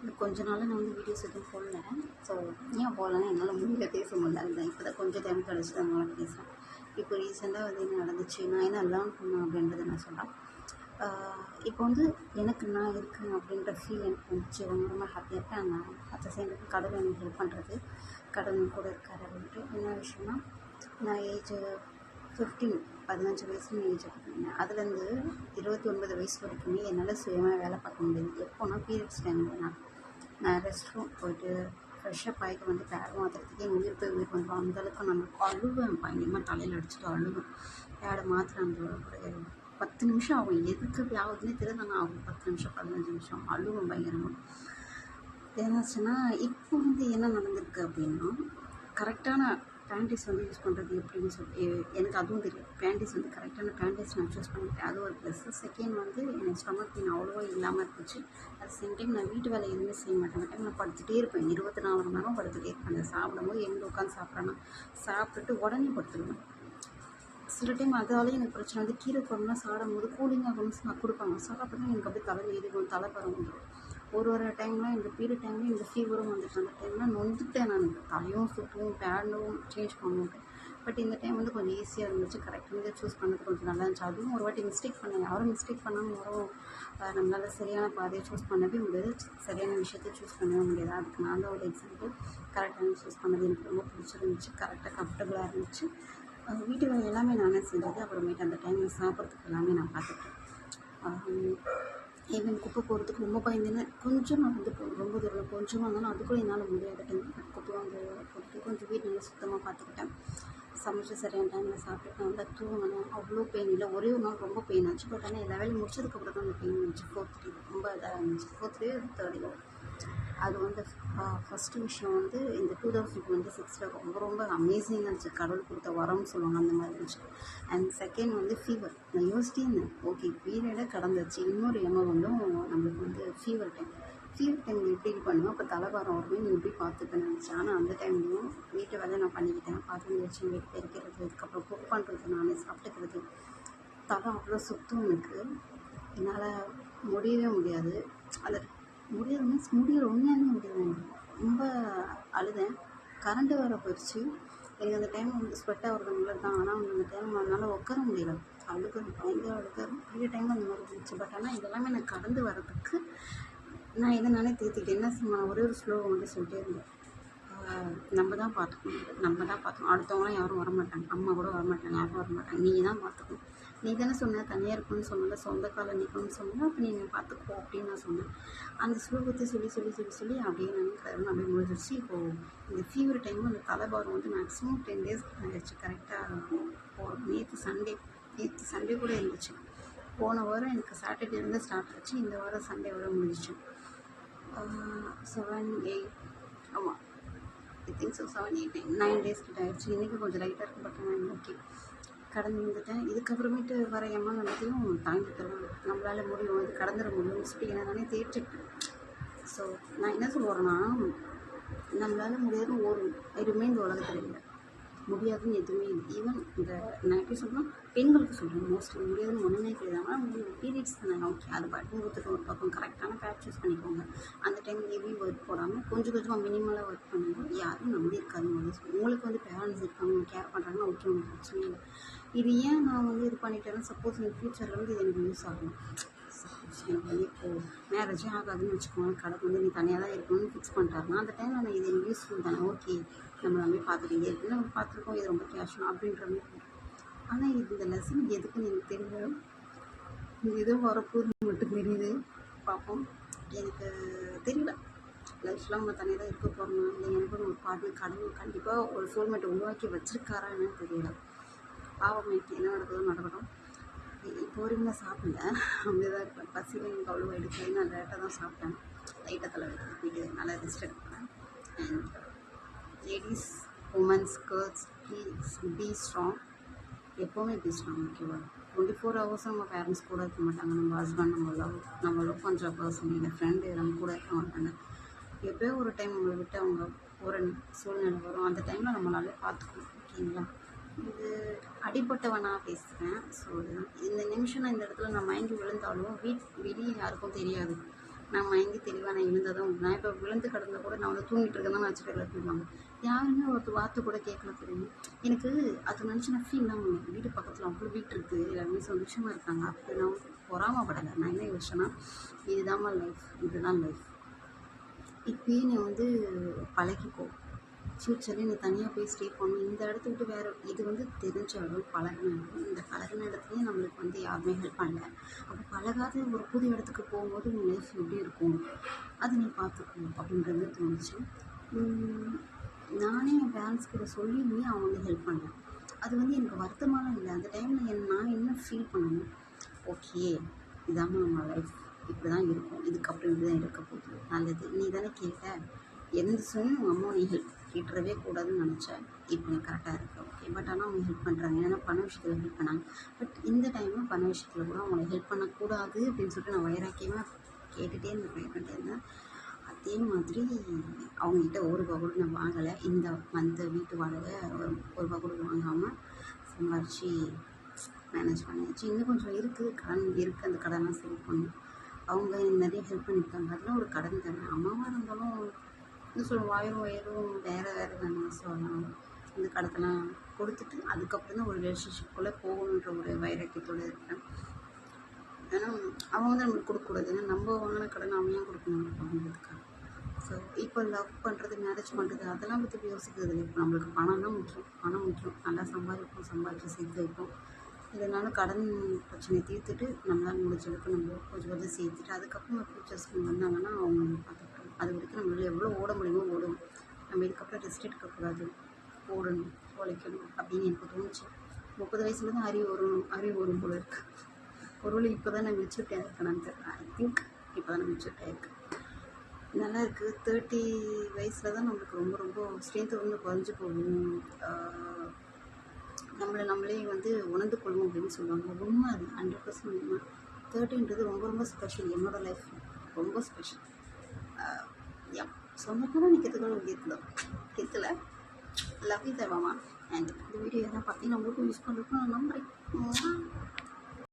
இந்த கொஞ்ச நாளாக நான் வந்து வீடியோஸ் எதுவும் போடல. ஸோ ஏன் போடலன்னா என்னால் முடியல, பேச முடியல. அதுதான் இப்போ தான் கொஞ்சம் டைம் கிடச்சி அதனால பேசுகிறேன். இப்போ ரீசெண்டாக வந்து என்ன நடந்துச்சு, நான் என்ன லேர்ன் பண்ணேன் அப்படின்றத நான் சொல்கிறேன். இப்போ வந்து எனக்கு நான் இருக்கேன் அப்படின்ற ஃபீல் எனக்கு வந்துச்சு. ரொம்ப ரொம்ப ஹாப்பியாக இருக்கேன். நான் அட் த சேம் டைம் கடவுள் எனக்கு ஹெல்ப் பண்ணுறது, கடவுள் கூட இருக்கார் அப்படின்ட்டு. என்ன விஷயம்னா, நான் ஏஜ் 15 வயசுல ஏஜ் பண்ணினேன். அதுலேருந்து 29 வயசு வரைக்குமே என்னால் சுயமாக வேலை பார்க்க முடியாது. எப்போனா பீரியட்ஸ் டைமில் நான் ரெஸ்ட் ரூம் போயிட்டு ஃப்ரெஷ்ஷப் ஆகிட்டு வந்து பேட் மாற்றுறதுக்கே என் உயிர் போய் உயிர் வந்துடும். அந்தளவுக்கு நான் அழுவேன், பயங்கரமாக தலையில் அடிச்சுட்டு அழுவேன். பேடை மாத்திர அந்த ஒரு 10 நிமிஷம் ஆகும். எதுக்கு இப்படி ஆகுதுன்னே தெரியல. நான் ஆகும் 10 நிமிஷம் 15 நிமிஷம் அழுவேன் பயங்கரமாக. ஏன்னாச்சுன்னா இப்போ வந்து என்ன நடந்திருக்கு அப்படின்னா, கரெக்டான பேண்டிஸ் வந்து யூஸ் பண்ணுறது எப்படின்னு சொல்லி எனக்கு அதுவும் தெரியும். பேண்டிஸ் வந்து கரெக்டான பேண்டிஸ் நான் சூஸ் பண்ணிட்டேன், அது ஒரு ப்ளஸ்ஸு. செகண்ட் வந்து எனக்கு ஸ்டொமக் பெயின் அவ்வளோவா இல்லாமல் இருந்துச்சு. அட் சேம் டைம் நான் வீட்டு வேலை எதுவுமே செய்ய மாட்டேன். அந்த டைம் நான் படுத்துகிட்டே இருப்பேன், 24 மணி நேரம் படுத்துகிட்டே இருப்பேன். சாப்பிடும்போது எங்கே உட்காந்து சாப்பிட்றேன்னா சாப்பிட்டுட்டு உடனே படுத்துடுவேன். சில டைம் அதாலே எனக்கு பிரச்சனை வந்து கீரை குழம்புலாம் சாப்பிடும்போது கூலிங்காக கொண்டு கொடுப்பாங்க. சாப்பிட்டா எனக்கு அப்படியே தலையில் எரிக்கும், தலைப்பரம் வந்துடும். ஒரு டைம்லாம் இந்த பீரியட் டைம்லேயும் இந்த ஃபீவரும் வந்துட்டு அந்த டைம்லாம் நொந்துட்டேன். நான் தலையும் சுற்றும் பேண்டும் சேஞ்ச் பண்ணுவேன். பட் இந்த டைம் வந்து கொஞ்சம் ஈஸியாக இருந்துச்சு. கரெக்டாக வந்து சூஸ் பண்ணது கொஞ்சம் நல்லா இருந்துச்சு. அதுவும் ஒரு வாட்டி மிஸ்டேக் பண்ணேன். யாரும் மிஸ்டேக் பண்ணாமல் யாரும் நம்மளால் சரியான பாதையை சூஸ் பண்ணவே முடியாது, சரியான விஷயத்தை சூஸ் பண்ணவே முடியாது. அதுக்கு நான் தான் ஒரு எக்ஸாம்பிள். கரெக்டான சூஸ் பண்ணது எனக்கு ரொம்ப பிடிச்சிருந்துச்சு, கரெக்டாக கம்ஃபர்டபுளாக இருந்துச்சு. வீட்டு வேலை எல்லாமே நானே செஞ்சது. அப்புறமேட்டு அந்த டைமில் சாப்பிட்றதுக்கு எல்லாமே நான் பார்த்துட்டேன். ஈவன் குப்பை போகிறதுக்கு ரொம்ப பயந்தேன்னு கொஞ்சம் நான் வந்து ரொம்ப தூரம் கொஞ்சமாக இருந்தாலும் அதுக்குள்ளே என்னால் முடியாத டைம் குப்பை வந்து போட்டு கொஞ்சம் வீடு நல்லா சுத்தமாக பார்த்துக்கிட்டேன். சமைச்சு சரியான டைமில் சாப்பிட்டுட்டு நல்லா தூங்கினேன். அவ்வளோ பெயின் இல்லை. ஒரே ஒரு நாள் ரொம்ப பெயின் ஆச்சு. பட் ஆனால் எல்லா வேலையும் முடிச்சதுக்கப்புறம் தான் அந்த பெயின் இருந்துச்சு. 4th ரொம்ப இதாக இருந்துச்சு. 4th 3rd அது வந்து ஃபஸ்ட்டு விஷயம் வந்து இந்த 2026 ரொம்ப அமேசிங்காக இருந்துச்சு. கடவுள் கொடுத்த வரம்னு சொல்லுவாங்க, அந்த மாதிரி இருந்துச்சு. அண்ட் செகண்ட் வந்து ஃபீவர். நான் யோசிச்சிட்டே இருந்தேன், ஓகே பீரியடை கடந்துச்சு, இன்னொரு எமௌண்டும் நம்மளுக்கு வந்து ஃபீவர் டைமில் எப்படி பண்ணுவோம், அப்போ தலைவாரம் வருமே நீ எப்படி பார்த்துக்கன்னு நினச்சேன். ஆனால் அந்த டைம்லையும் வீட்டு வேலையை நான் பண்ணிக்கிட்டேன். பாத்திரம் வச்சு வீட்டு பெருக்கிறது, அதுக்கப்புறம் குக் பண்ணுறது, நானே சாப்பிட்டுக்கிறது. தலை அவ்வளோ சுத்தம் எனக்கு, என்னால் முடியவே முடியாது. அது முடியல மீன்ஸ் முடியல, உண்மையாலுமே முடியல. ரொம்ப அழுதேன். கரண்ட்டு வேறு போயிடுச்சு. எனக்கு அந்த டைம் வந்து ஸ்வெட் ஆகிறதுனால தான். ஆனால் அந்த டைம் அதனால் உட்கார முடியல. பயங்கர பெரிய டைம் அந்த மாதிரி இருந்துச்சு. பட் ஆனால் இதெல்லாமே நான் கடந்து வர்றதுக்கு நான் எதை நானே தேர்த்திக்கிட்டேன். என்ன செய்யணும், ஒரே ஒரு ஸ்லோவை வந்து சொல்லிட்டே இருந்தேன். நம்ம தான் பார்த்துக்கணும். அடுத்தவங்களாம் யாரும் வரமாட்டாங்க, அம்மா கூட வரமாட்டாங்க, யாரும் வரமாட்டாங்க. நீங்கள் தான் பார்த்துக்கணும். நீ தானே சொன்ன தனியாக இருக்குன்னு சொன்னல, சொந்த காலில் நிற்கணும்னு சொன்னால் அப்போ நீங்கள் பார்த்துக்கோ அப்படின்னு நான் சொன்னேன். அந்த ஸ்லோகத்தை சொல்லி அப்படியே நான் அப்படியே முடிஞ்சிருச்சு. இப்போது இந்த ஃபீவர் டைமும் அந்த தலைபாரம் வந்து மேக்ஸிமம் 10 days ஆகிடுச்சு. கரெக்டாக நேற்று சண்டே கூட இருந்துச்சு. போன வாரம் எனக்கு சாட்டர்டேலேருந்து ஸ்டார்ட் ஆச்சு. இந்த வாரம் சண்டே வர முடிஞ்சிச்சு. 7 8 ஆமாம், ஐ திங்க் ஸோ 7 8 9 days கிட்ட ஆகிடுச்சு. இன்றைக்கி கொஞ்சம் லைட்டாக இருக்கும். பட் நான் ஓகே கடந்து வந்துட்டேன். இதுக்கப்புறமேட்டு வர எல்லாத்தையும் தாங்கிக்கலாம், நம்மளால் முடியும், இது கடந்துட முடியும் சொல்லி என்ன நானே தேய்ச்சிட்டேன். ஸோ நான் என்ன சொல்ல வரேன்னா, நம்மளால் முடியாதுன்னு எதுவுமே இந்த உலகத்தில் இல்லை. முடியாதுன்னு எதுவுமே இல்லை. ஈவன் இந்த நான் எப்படி சொல்கிறேன், பெண்களுக்கு சொல்கிறேன், மோஸ்ட்லி முடியாதுன்னு ஒன்றுமே கிடையாது. ஆனால் உங்களுக்கு பீரியட்ஸ் தானே, ஓகே அது பட்டன் கொடுத்துட்டு ஒரு பக்கம் கரெக்டான பேட் சூஸ் பண்ணிக்கோங்க. அந்த டைம் ஹெவி ஒர்க் போடாமல் கொஞ்சமாக மினிமலாக ஒர்க் பண்ணுங்க. யாரும் நம்பி இருக்காதுன்னு உங்களுக்கு வந்து பேரண்ட்ஸ் இருக்காங்க, கேர் பண்ணுறாங்கன்னா ஓகே, உங்களுக்கு பிரச்சனை இல்லை. இது ஏன் நான் வந்து இது பண்ணிட்டேன்னா, சப்போஸ் இந்த ஃப்யூச்சரில் வந்து இது எனக்கு யூஸ் ஆகும். சப்போஸ் எனக்கு வந்து இப்போது மேரேஜே ஆகாதுன்னு வச்சுக்கோங்க, கடவுள் வந்து நீ தனியாக தான் இருக்கணும்னு ஃபிக்ஸ் பண்ணிட்டாருன்னா அந்த டைம் நான் இது எனக்கு யூஸ்ஃபுல் தானே, ஓகே நம்ம நம்பி பார்த்துட்டீங்க இருக்குன்னு நம்ம பார்த்துருக்கோம், இது ரொம்ப கேஷுவல் அப்படின்ற மாதிரி. ஆனால் இது இந்த லெசன் எதுக்குன்னு எனக்கு தெரியல. இது எதுவும் வரப்போகுதுன்னு மட்டும் தெரியுது. பார்ப்போம். எனக்கு தெரியல, லைஃப்லாம் நம்ம தனியாக தான் இருக்க போகிறோம், இல்லை எனக்கு ஒரு பார்ட்னர் கடவுள் கண்டிப்பாக ஒரு சோல்மேட்டை உருவாக்கி வச்சுருக்காரா என்னன்னு தெரியல. பாவம், என்ன நடக்கட்டும். இப்போ வரைக்கும் சாப்பிடல, அப்படியே தான் இருப்பேன். பசியில் எனக்கு அவ்வளோ எடுக்கல, நான் லேட்டாக தான் சாப்பிட்டேன். லைட்டாக தலைவலிக்கு போயிட்டு நல்லா ரெஸ்ட் எடுப்பேன். And ladies, women's, girls, be strong. எப்போவுமே பி ஸ்ட்ராங், ஓகேவா? 24 hours நம்ம பேரண்ட்ஸ் கூட இருக்க மாட்டாங்க. நம்ம ஹஸ்பண்ட் நம்ம லவ் பண்ணுற பர்சன், இல்லை ஃப்ரெண்டு நம்ம கூட இருக்க மாட்டாங்க. எப்போயோ ஒரு டைம் நம்மளை விட்டு அவங்க ஒரு சூழ்நிலை வரும். அந்த டைமில் நம்மளாலே பார்த்துக்கணும், ஓகேங்களா? இது அடிப்பட்டவனாக பேசுகிறேன். ஸோ இந்த நிமிஷம் நான் இந்த இடத்துல நான் மயங்கி விழுந்தாலும் வெளியே யாருக்கும் தெரியாது. நான் மயங்கி தெளிவாக நான் இருந்தால் தான் உண்டு. நான் இப்போ விழுந்து கிடந்தா கூட நான் வந்து தூங்கிட்டு இருக்கேன் தான் நினச்சிட்டு எல்லாத்தையும் யாருமே ஒரு வார்த்தை கூட கேட்கல தெரியும். எனக்கு அது நினச்சி நான் ஃபீல் தான் பண்ணேன். வீட்டு பக்கத்தில் அவ்வளோ வீட்டு இருக்குது, எல்லாருமே சந்தோஷமாக இருக்காங்க. அப்போ நான் பொறாமப்படலை. நான் என்ன யோசிச்சேன்னா, இதுதான் லைஃப், இதுதான் லைஃப். இப்போயே நீ வந்து பழகிக்கோ. ஃப்யூச்சரில் நீ தனியாக போய் ஸ்டே பண்ணணும். இந்த இடத்த விட்டு வேறு இது வந்து தெரிஞ்சாலும் பழகின இடம். இந்த பழகின இடத்துலையும் நம்மளுக்கு வந்து யாருமே ஹெல்ப் பண்ணல. அப்போ பழகாத ஒரு புது இடத்துக்கு போகும்போது உன் லைஃப் எப்படி இருக்கும், அது நீ பார்த்துக்கணும் அப்படின்றது தோணுச்சு. நானே என் பேரண்ட்ஸ் கிட்ட சொல்லியுமே அவங்க வந்து ஹெல்ப் பண்ணேன். அது வந்து எனக்கு வருத்தமாலாம் இல்லை. அந்த டைமில் நான் என்ன ஃபீல் பண்ணணும், ஓகே இதாம்மா நம்ம லைஃப், இப்படி தான் இருக்கும், இதுக்கப்புறம் இப்படி தான் இருக்க போகுது, நல்லது. நீ தானே கேட்ட, எந்த சொன்ன உங்கள் அம்மா நீ ஹெல்ப் கேட்டுறவே கூடாதுன்னு நினச்சேன். இப்போ நீ கரெக்டாக இருக்க, ஓகே. பட் ஆனால் அவங்க ஹெல்ப் பண்ணுறாங்க, ஏன்னா பண விஷயத்தில் ஹெல்ப் பண்ணாங்க. பட் இந்த டைமில் பண விஷயத்தில் கூட அவங்களை ஹெல்ப் பண்ணக்கூடாது அப்படின்னு சொல்லிட்டு நான் வைராக்கியமாக கேட்டுகிட்டே இருந்தேன், ட்ரை பண்ணிட்டே இருந்தேன். அதே மாதிரி அவங்ககிட்ட ₹1 கூட நான் வாங்கலை. இந்த மந்த் வீட்டு வாடகை ₹1 கூட வாங்காமல் சம்பாரித்து மேனேஜ் பண்ணியாச்சு. இன்னும் கொஞ்சம் இருக்குது, கடன் இருக்குது, அந்த கடன்லாம் சரி பண்ணணும். அவங்க நிறைய ஹெல்ப் பண்ணியிருக்காங்க, அதெல்லாம் ஒரு கடன் தானே. அம்மாவாக இருந்தாலும் இது சொல்லுவோம், வயரும் வேறு தானே. ஸோ இந்த கடத்தெல்லாம் கொடுத்துட்டு அதுக்கப்புறம் தான் ஒரு ரிலேஷன்ஷிப்புக்குள்ளே போகணுன்ற ஒரு வைராக்கியத்தோடு இருக்கேன். ஏன்னா அவங்க வந்து நம்மளுக்கு கொடுக்கக்கூடாது, ஏன்னா நம்ம வாங்கின கடன் அவன் ஏன் கொடுக்கணும் அப்படின்றதுக்காக. ஸோ இப்போ லவ் பண்ணுறது, மேரேஜ் பண்ணுறது அதெல்லாம் பற்றி யோசிக்கிறது இல்லை. இப்போ நம்மளுக்கு பணம் தான் முக்கியம், பணம் முக்கியம். நல்லா சம்பாதிச்சு சேர்த்து வைப்போம். இதனால் கடன் பிரச்சனையை தீர்த்துட்டு நம்மளால் முடிஞ்சளவுக்கு நம்ம கொஞ்சம் சேர்த்துட்டு அதுக்கப்புறம் ஃபியூச்சர்ஸ்க்கு வந்தாங்கன்னா அவங்க பார்த்துக்கிட்டோம். அது வரைக்கும் நம்மளால் எவ்வளோ ஓட முடியுமோ ஓடும். நம்ம இதுக்கப்புறம் ரெஸ்ட் எடுக்கக்கூடாது, ஓடணும், உழைக்கணும் அப்படின்னு எனக்கு தோணுச்சு. 30 வயசுல தான் அறிவு வரும் போல இருக்குது. ஒருவேளை இப்போ தான் நான் மெச்சூரிட்டியாக இருக்கேனான்னு தெரியல. ஐ திங்க் இப்போ தான் நான் மெச்சூரிட்டியாக இருக்கேன். நல்லா இருக்குது. 30 வயசில் தான் நம்மளுக்கு ரொம்ப ரொம்ப ஸ்ட்ரென்த்து வந்து குறைஞ்சி போகும், நம்மளே வந்து உணர்ந்து கொள்வோம் அப்படின்னு சொல்லுவாங்க. உண்மை அது 100% உண்மை. 30ன்றது ரொம்ப ரொம்ப ஸ்பெஷல். என்னோடய லைஃப் ரொம்ப ஸ்பெஷல். சொன்னப்போ நிற்கிறதுக்கு கேட்கல. லவ் யூ தருவாமா. அண்ட் இந்த வீடியோ எல்லாம் பார்த்தீங்கன்னா உங்களுக்கு யூஸ் பண்ணுறதுக்கு நான் நம்புறேன்.